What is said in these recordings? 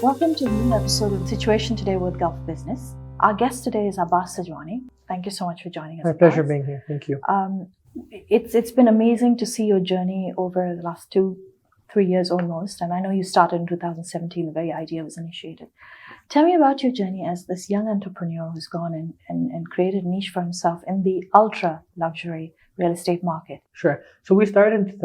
Welcome to a new episode of Situation Today with Gulf Business. Our guest today is Abbas Sajwani. Thank you so much for joining us. My pleasure being here. Thank you. It's been amazing to see your journey over the last 2-3 years almost. And I know you started in 2017, the very idea was initiated. Tell me about your journey as this young entrepreneur who's gone and created a niche for himself in the ultra luxury real estate market. Sure. So we started in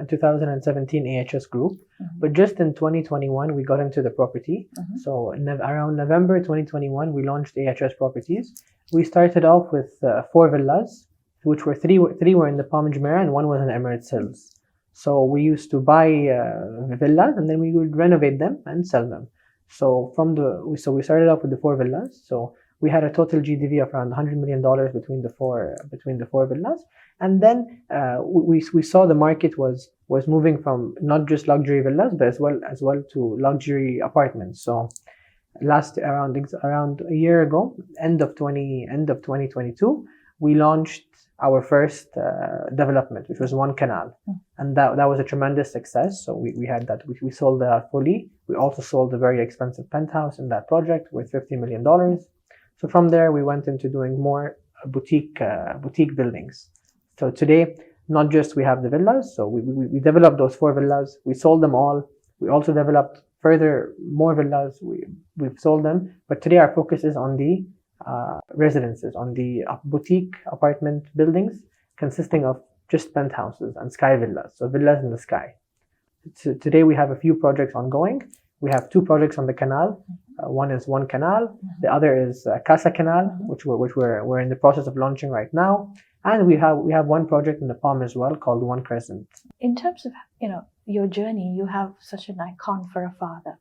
2017 AHS Group, but just in 2021, we got into the property. So around November 2021, we launched AHS Properties. We started off with 4 villas, which were three were in the Palm Jumeirah and 1 was in Emirates Hills. So we used to buy villas and then we would renovate them and sell them. So we started off with the 4 villas. So we had a total GDV of around $100 million between the four villas, and then we saw the market was moving from not just luxury villas but as well to luxury apartments. So around a year ago, end of 2022, we launched our first development, which was One Canal, and that was a tremendous success. So we had that. We sold that fully. We also sold a very expensive penthouse in that project worth $50 million. So from there, we went into doing more boutique buildings. So today, not just we have the villas. So we developed those 4 villas. We sold them all. We also developed further more villas. We've sold them. But today, our focus is on the residences, on the boutique apartment buildings consisting of just penthouses and sky villas. So villas in the sky. So today, we have a few projects ongoing. We have 2 projects on the canal. One is One Canal. The other is Casab Canal, which we're in the process of launching right now. And we have one project in the Palm as well called One Crescent. In terms of your journey, you have such an icon for a father.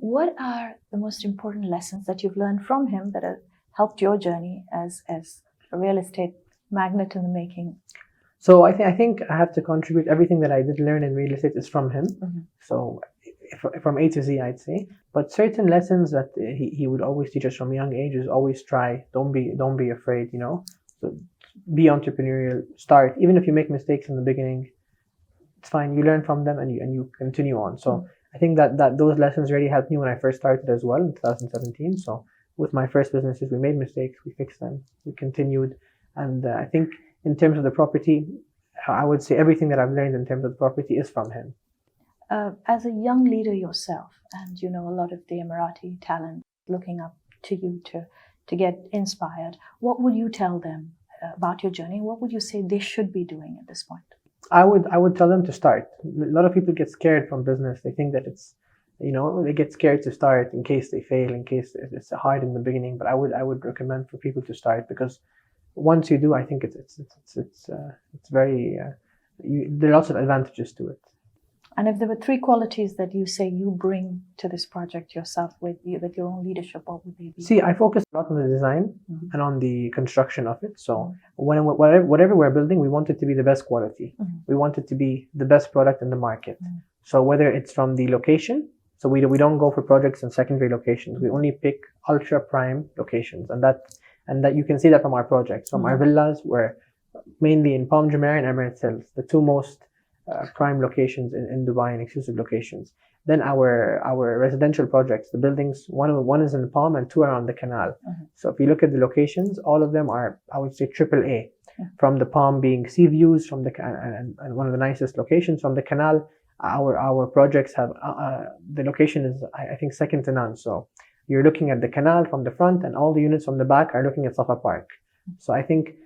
What are the most important lessons that you've learned from him that have helped your journey as a real estate magnate in the making? So I think I have to contribute. Everything that I did learn in real estate is from him. So from A to Z, I'd say. But certain lessons that he would always teach us from a young age is always try. Don't be afraid. So be entrepreneurial. Start. Even if you make mistakes in the beginning, it's fine. You learn from them and you continue on. So I think that those lessons really helped me when I first started as well in 2017. So with my first businesses, we made mistakes, we fixed them, we continued, and I think in terms of the property, I would say everything that I've learned in terms of the property is from him. As a young leader yourself, and a lot of the Emirati talent looking up to you to get inspired, what would you tell them about your journey? What would you say they should be doing at this point? I would tell them to start. A lot of people get scared from business. They think that it's, they get scared to start in case they fail, in case it's hard in the beginning. But I would recommend for people to start, because once you do, I think it's very there are lots of advantages to it. And if there were 3 qualities that you say you bring to this project yourself with your own leadership, what would they be? See, I focus a lot on the design and on the construction of it. So whatever we're building, we want it to be the best quality. We want it to be the best product in the market. So whether it's from the location, so we don't go for projects in secondary locations. We only pick ultra prime locations, and that you can see that from our projects. From our villas, we're mainly in Palm Jumeirah and Emirates Hills, the 2 most prime locations in Dubai and exclusive locations. Then our residential projects, the buildings, one is in the Palm and 2 are on the canal. So if you look at the locations, all of them are, I would say, AAA. From the Palm being sea views from and one of the nicest locations. From the canal, our projects have the location is, I think, second to none. So you're looking at the canal from the front, and all the units from the back are looking at Safa Park. So I think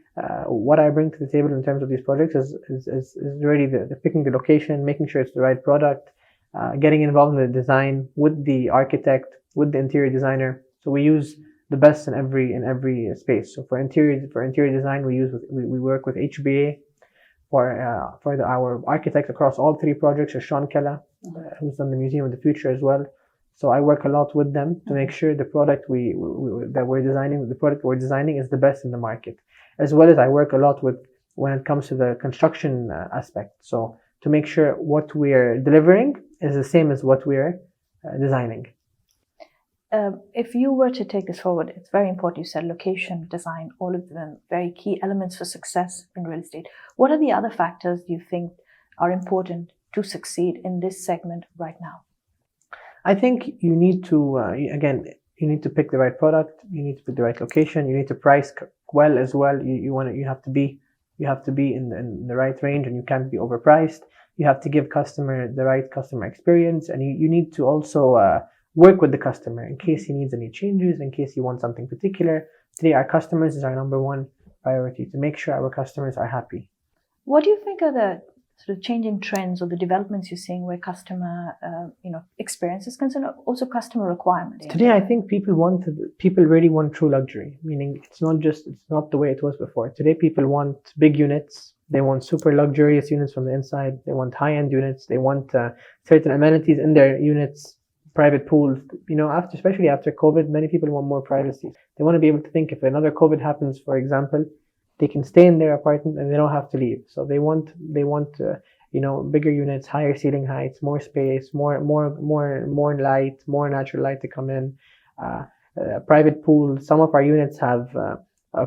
what I bring to the table in terms of these projects is really the picking the location, making sure it's the right product, getting involved in the design with the architect, with the interior designer. So we use the best in every space. So for interior design, we work with HBA. For our architects across all 3 projects is Sean Kella, who's done the Museum of the Future as well. So I work a lot with them to make sure the product we're designing is the best in the market. As well as I work a lot with when it comes to the construction aspect. So to make sure what we're delivering is the same as what we're designing. If you were to take this forward, it's very important. You said location, design, all of them very key elements for success in real estate. What are the other factors you think are important to succeed in this segment right now? I think you need to, again, you need to pick the right product. You need to pick the right location. You need to price well as well. You have to be in the right range, and you can't be overpriced. You have to give customer the right customer experience, and you need to also work with the customer in case he needs any changes, in case he wants something particular. Today, our customers is our number one priority, to make sure our customers are happy. What do you think are the sort of changing trends or the developments you're seeing where customer, experience is concerned, or also customer requirements? Today, I think people really want true luxury, meaning it's not the way it was before. Today, people want big units. They want super luxurious units from the inside. They want high-end units. They want certain amenities in their units, private pools. Especially after COVID, many people want more privacy. They want to be able to think if another COVID happens, for example, they can stay in their apartment and they don't have to leave. So they want bigger units, higher ceiling heights, more space, more light, more natural light to come in. Private pools. Some of our units have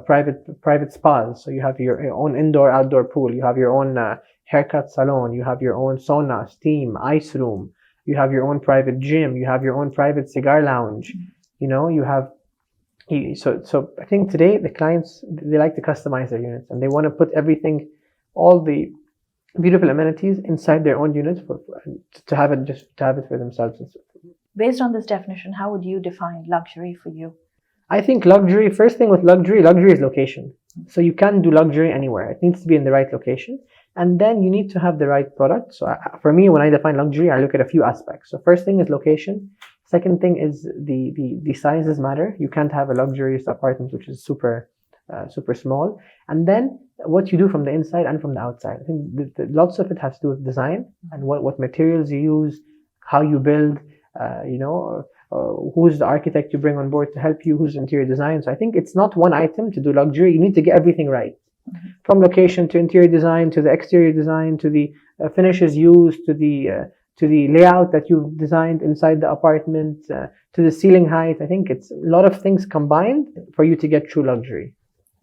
private spas. So you have your own indoor-outdoor pool. You have your own haircut salon. You have your own sauna, steam, ice room. You have your own private gym. You have your own private cigar lounge. You have. So I think today the clients, they like to customize their units, and they want to put everything, all the beautiful amenities inside their own units to have it for themselves. Based on this definition, how would you define luxury for you? I think first thing with luxury is location. So you can't do luxury anywhere. It needs to be in the right location. And then you need to have the right product. So for me, when I define luxury, I look at a few aspects. So first thing is location. Second thing is the sizes matter. You can't have a luxurious apartment which is super small. And then what you do from the inside and from the outside. I think lots of it has to do with design and what materials you use, how you build, who's the architect you bring on board to help you, who's interior design. So I think it's not one item to do luxury. You need to get everything right. Mm-hmm. From location to interior design to the exterior design to the finishes used to the layout that you've designed inside the apartment, to the ceiling height. I think it's a lot of things combined for you to get true luxury.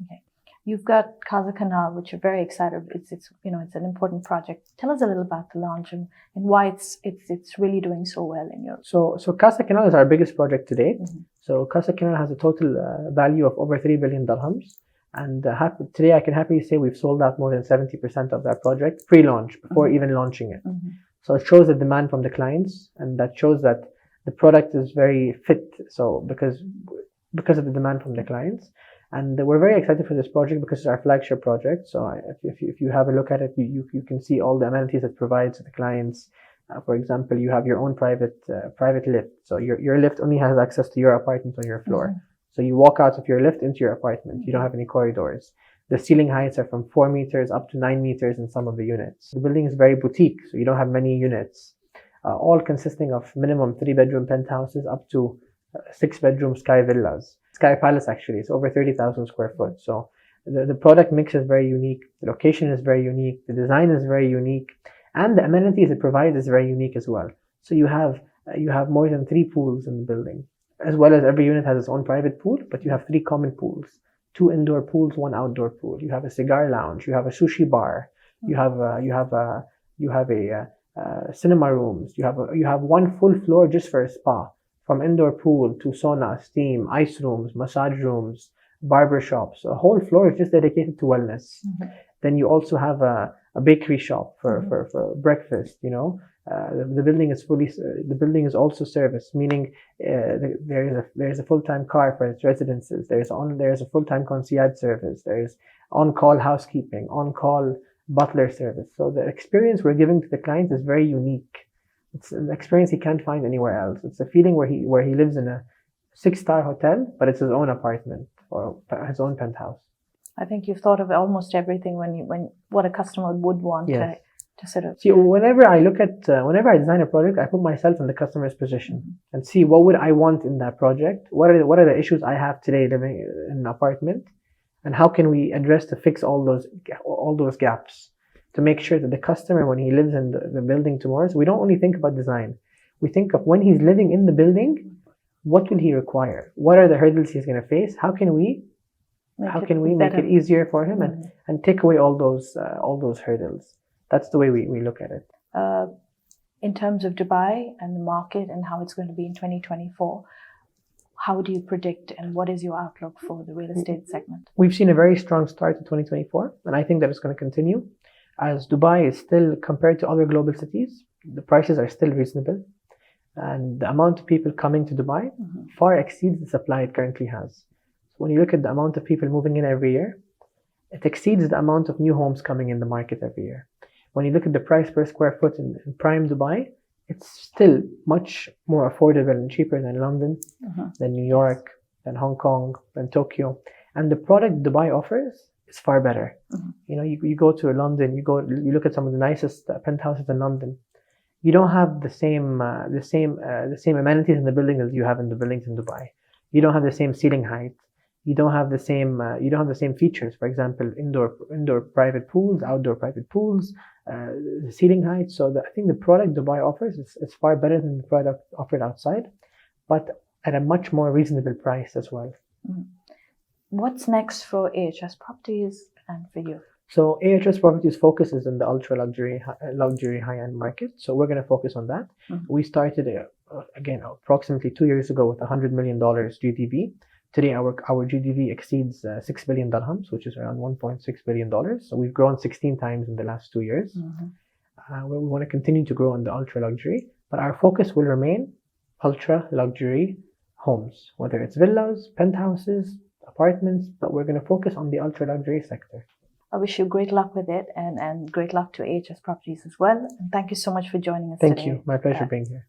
Okay. You've got Casab Canal, which you're very excited. It's an important project. Tell us a little about the launch and why it's really doing so well in Europe. So Casab Canal is our biggest project to date. Mm-hmm. So Casab Canal has a total value of over 3 billion dirhams. And today I can happily say we've sold out more than 70% of that project pre-launch, before mm-hmm. even launching it. Mm-hmm. So it shows the demand from the clients, and that shows that the product is very fit. So because of the demand from the clients, and we're very excited for this project because it's our flagship project. So if you have a look at it, you can see all the amenities it provides to the clients. For example, you have your own private lift. So your lift only has access to your apartment on your floor. Mm-hmm. So you walk out of your lift into your apartment. You don't have any corridors. The ceiling heights are from 4 meters up to 9 meters in some of the units. The building is very boutique, so you don't have many units, all consisting of minimum 3-bedroom penthouses up to 6-bedroom sky villas. Sky Palace, actually, it's over 30,000 square foot. So the product mix is very unique. The location is very unique. The design is very unique. And the amenities it provides is very unique as well. So you have more than 3 pools in the building, as well as every unit has its own private pool, but you have 3 common pools. 2 indoor pools, 1 outdoor pool. You have a cigar lounge. You have a sushi bar. You have a cinema rooms. You have 1 full floor just for a spa, from indoor pool to sauna, steam, ice rooms, massage rooms, barber shops. A whole floor is just dedicated to wellness. Mm-hmm. Then you also have a bakery shop for breakfast. The building is also serviced, meaning there is a full-time car for its residences. There's a full-time concierge service. There's on-call housekeeping, on-call butler service. So the experience we're giving to the client is very unique. It's an experience he can't find anywhere else. It's a feeling where he lives in a 6-star hotel, but it's his own apartment or his own penthouse. I think you've thought of almost everything when what a customer would want. Yes. To sort of see, whenever I design a project, I put myself in the customer's position and see what would I want in that project. What are the issues I have today living in an apartment, and how can we address to fix all those gaps to make sure that the customer, when he lives in the building tomorrow, so we don't only think about design. We think of when he's living in the building, what will he require? What are the hurdles he's going to face? How can we make it easier for him and take away all those hurdles? That's the way we look at it. In terms of Dubai and the market and how it's going to be in 2024, how do you predict and what is your outlook for the real estate segment? We've seen a very strong start to 2024, and I think that it's going to continue, as Dubai is still, compared to other global cities, the prices are still reasonable, and the amount of people coming to Dubai far exceeds the supply it currently has. So when you look at the amount of people moving in every year, it exceeds the amount of new homes coming in the market every year. When you look at the price per square foot in prime Dubai, it's still much more affordable and cheaper than London, than New York, than Hong Kong, than Tokyo. And the product Dubai offers is far better. You know, you go to London, you look at some of the nicest penthouses in London. You don't have the same amenities in the building as you have in the buildings in Dubai. You don't have the same ceiling height. You don't have the same features. For example, indoor private pools, outdoor private pools, the ceiling height. So I think the product Dubai offers is far better than the product offered outside, but at a much more reasonable price as well. What's next for AHS Properties and for you? So AHS Properties focuses on the ultra luxury high-end market. So we're going to focus on that. We started again approximately 2 years ago with $100 million GDV. Today, our GDV exceeds 6 billion dirhams, which is around $1.6 billion. So we've grown 16 times in the last 2 years. We want to continue to grow in the ultra luxury, but our focus will remain ultra luxury homes, whether it's villas, penthouses, apartments, but we're going to focus on the ultra luxury sector. I wish you great luck with it and great luck to AHS Properties as well. And thank you so much for joining us Thank today. you. My pleasure being here.